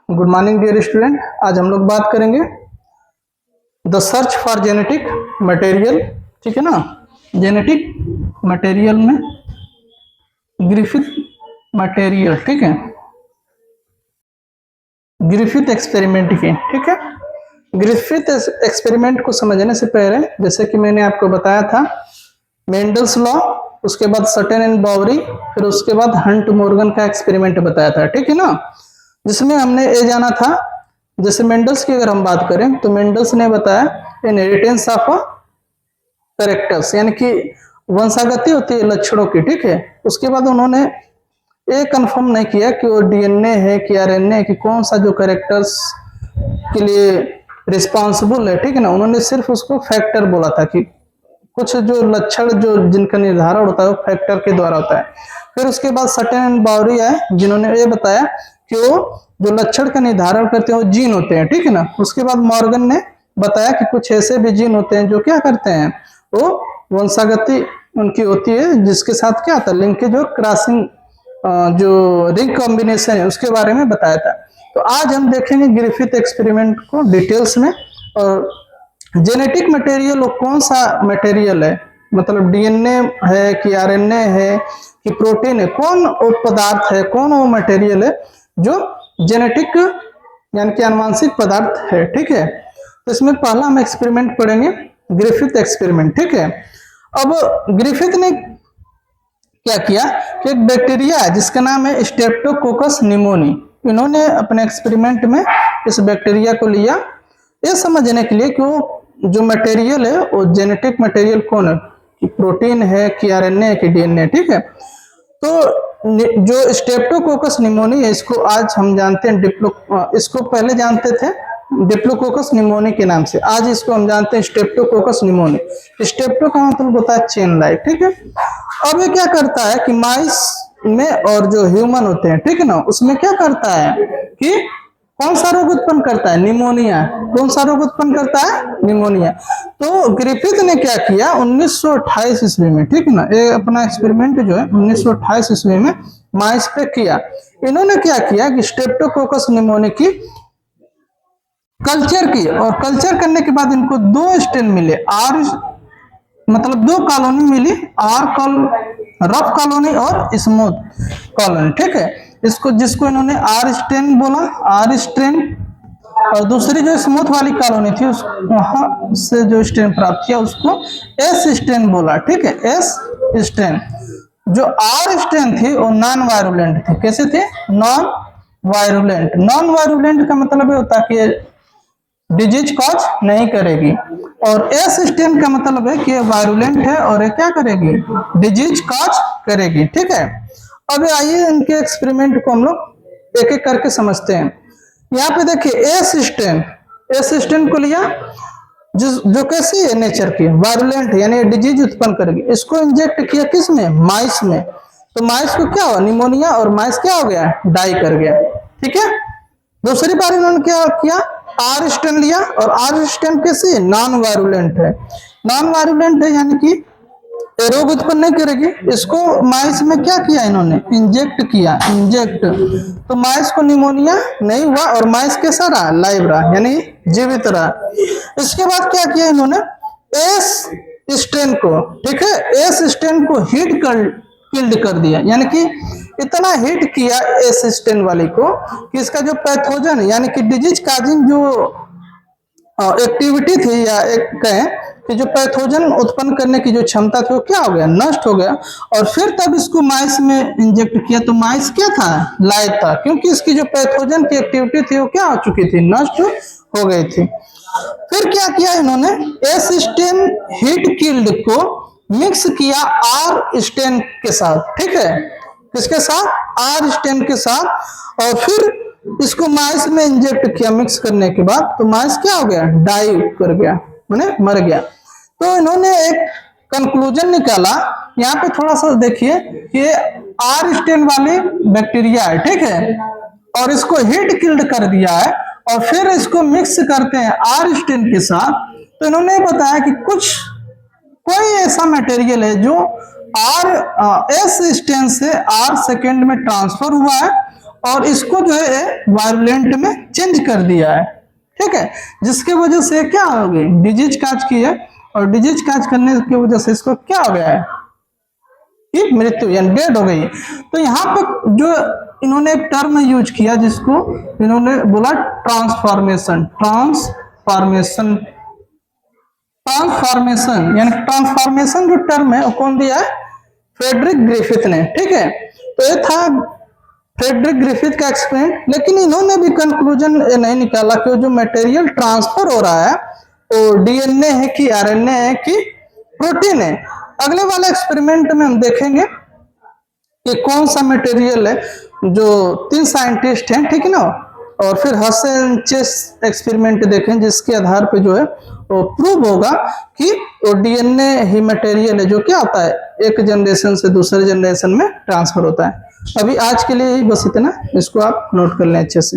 Good morning dear student. आज हम लोग बात करेंगे the search for genetic material. ठीक है ना। जेनेटिक मटेरियल में ग्रिफिथ मटेरियल, ठीक है, ग्रिफिथ एक्सपेरिमेंट की। ठीक है, ग्रिफिथ एक्सपेरिमेंट को समझने से पहले जैसे कि मैंने आपको बताया था मेंडल्स लॉ, उसके बाद सटन एंड बावरी, फिर उसके बाद हंट मॉर्गन का एक्सपेरिमेंट बताया था। ठीक है ना, जिसमें हमने ये जाना था, जैसे मेंडल्स की अगर हम बात करें तो मेंडल्स ने बताया इनहेरिटेंस ऑफ कैरेक्टर्स, यानी कि वंशागति होती है लक्षणों की। ठीक है, उसके बाद उन्होंने ये कंफर्म नहीं किया कि वो डीएनए है कि आरएनए है कि कौन सा जो कैरेक्टर्स के लिए रिस्पॉन्सिबल है। ठीक है ना, उन्होंने सिर्फ उसको फैक्टर बोला था कि कुछ जो लक्षण जो जिनका निर्धारण होता है वो फैक्टर के द्वारा होता है। फिर उसके बाद सटन एंड बावरी आए जिन्होंने ये बताया कि वो जो लक्षण का निर्धारण करते हैं वो जीन होते हैं। ठीक है ना, उसके बाद मॉर्गन ने बताया कि कुछ ऐसे भी जीन होते हैं जो क्या करते हैं, वो वंशागति उनकी होती है जिसके साथ क्या होता है लिंकेज और क्रॉसिंग, जो रिंग कॉम्बिनेशन है उसके बारे में बताया था। तो आज हम देखेंगे ग्रिफिथ एक्सपेरिमेंट को डिटेल्स में, और जेनेटिक मटेरियल वो कौन सा मटेरियल है, मतलब डीएनए है कि आरएनए है कि प्रोटीन है, कौन वो पदार्थ है, कौन वो मटेरियल है जो जेनेटिक यानी कि आनुवंशिक पदार्थ है। ठीक है, तो इसमें पहला हम एक्सपेरिमेंट पढ़ेंगे ग्रिफिथ एक्सपेरिमेंट। ठीक है, अब ग्रिफिथ ने क्या किया कि एक बैक्टीरिया है जिसका नाम है स्ट्रेप्टोकोकस निमोनी, इन्होंने अपने एक्सपेरिमेंट में इस बैक्टीरिया को लिया ये समझने के लिए कि वो जो मटेरियल है वो जेनेटिक मटेरियल कौन है, कि प्रोटीन है कि आरएनए है कि डीएनए। ठीक है, तो जो स्ट्रेप्टोकोकस निमोनी है इसको आज हम जानते हैं इसको पहले जानते थे डिप्लोकोकस निमोनी के नाम से, आज इसको हम जानते हैं स्ट्रेप्टोकोकस निमोनी। स्ट्रेप्टो का मतलब होता है चेन लाइक। ठीक है, अब ये क्या करता है कि माइस में और जो ह्यूमन होते हैं, ठीक है ना, उसमें क्या करता है कि कौन सा रोग उत्पन्न करता है, निमोनिया। कौन सा रोग उत्पन्न करता है, निमोनिया। तो ग्रिफिथ ने क्या किया 1928 ईस्वी में, ठीक है ना, ये अपना एक्सपेरिमेंट जो है 1928 ईस्वी में माइस पे किया। इन्होंने क्या किया कि स्ट्रेप्टोकोकस निमोनी की कल्चर की, और कल्चर करने के बाद इनको दो स्ट्रेन मिले, आर मतलब दो कॉलोनी मिली, रफ कॉलोनी और स्मूथ कॉलोनी। ठीक है, इसको जिसको इन्होंने आर स्ट्रेन बोला, आर स्ट्रेन, और दूसरी जो स्मूथ वाली कॉलोनी थी उस वहां से जो स्ट्रेन प्राप्त किया उसको एस स्ट्रेन बोला। ठीक है, एस स्ट्रेन। जो आर स्ट्रेन थी वो नॉन वायरुलेंट थी। कैसे थे, नॉन वायरुलेंट। नॉन वायरुलेंट का मतलब ये होता है कि डिजीज कॉज नहीं करेगी, और एस स्ट्रेन का मतलब है कि वायरुलेंट है और ये क्या करेगी, डिजीज कॉज करेगी। ठीक है, अब आइए इनके एक्सपेरिमेंट को हम लोग एक एक करके समझते हैं। यहाँ पे देखिए एस स्ट्रेन को लिया जो कैसी है नेचर की, वायरुलेंट यानी डिजीज उत्पन्न करेगी। इसको इंजेक्ट किया किस में, माइस में। तो माइस को क्या हुआ, निमोनिया, और माइस क्या हो गया, डाई कर गया। ठीक है, दूसरी बार इन्होंने क्या किया, आर स्ट्रेन लिया, और आर स्ट्रेन कैसी है, नॉन वायरुलेंट है। नॉन वायरुलेंट है यानी कि रोग उत्पन्न नहीं करेगी। इसको माइस में क्या किया इन्होंने, इंजेक्ट किया, इंजेक्ट। तो माइस को निमोनिया नहीं हुआ और माइस कैसा रहा, लाइव रहा, यानी जीवित रहा। इसके बाद क्या किया इन्होंने, एस स्ट्रेन को, ठीक है, एस स्ट्रेन को किल्ड कर दिया, यानी कि इतना हिट किया एस स्ट्रेन वाली को कि इसका जो पैथोजन यानी कि डिजीज काजिंग जो एक्टिविटी थी, या एक कहें कि जो पैथोजन उत्पन्न करने की जो क्षमता थी वो क्या हो गया, नष्ट हो गया। और फिर तब इसको माइस में इंजेक्ट किया तो माइस क्या था, लाइव था, क्योंकि इसकी जो पैथोजन की एक्टिविटी थी वो क्या हो चुकी थी, नष्ट हो गई थी। फिर क्या किया इन्होंने, एस स्ट्रेन हिट किल्ड को मिक्स किया आर स्ट्रेन के साथ। ठीक है, किसके साथ, आर स्ट्रेन के साथ, और फिर इसको माइस में इंजेक्ट किया मिक्स करने के बाद, तो माइस क्या हो गया, डाई कर गया, माने मर गया। तो इन्होंने एक कंक्लूजन निकाला, यहाँ पे थोड़ा सा देखिए कि आर स्ट्रेन वाली बैक्टीरिया है, ठीक है, और इसको हिट किल्ड कर दिया है, और फिर इसको मिक्स करते हैं आर स्ट्रेन के साथ। तो इन्होंने बताया कि कोई ऐसा मटेरियल है जो एस स्ट्रेन से आर सेकेंड में ट्रांसफर हुआ है, और इसको जो है वायलेंट में चेंज कर दिया है, ठीक है, जिसके वजह से क्या हो गई, डिजीज काज की है, और डिजीज काज करने की वजह से इसको क्या हो गया है कि मृत्यु यानी डेड हो गई। तो यहाँ पर जो इन्होंने एक टर्म यूज किया जिसको इन्होंने बोला ट्रांसफॉर्मेशन, ट्रांसफॉर्मेशन, ट्रांसफॉर्मेशन यानी ट्रांसफॉर्मेशन जो टर्म है वो कौन दिया है, फ्रेडरिक ग्रिफिथ ने, ठीक है। तो ये था फ्रेडरिक ग्रिफिथ का एक्सपेरिमेंट, लेकिन इन्होंने भी कंक्लूजन नहीं निकाला कि जो मटेरियल ट्रांसफर हो रहा है वो डीएनए है कि आरएनए है कि प्रोटीन है। अगले वाले एक्सपेरिमेंट में हम देखेंगे कि कौन सा मटेरियल है, जो 3 साइंटिस्ट हैं, ठीक है ना, और फिर हसन चेस एक्सपेरिमेंट देखें जिसके आधार पे जो है वो प्रूव होगा कि वो डीएनए ही मटेरियल है जो क्या होता है एक जनरेशन से दूसरे जनरेशन में ट्रांसफर होता है। अभी आज के लिए बस इतना, इसको आप नोट कर लें अच्छे से।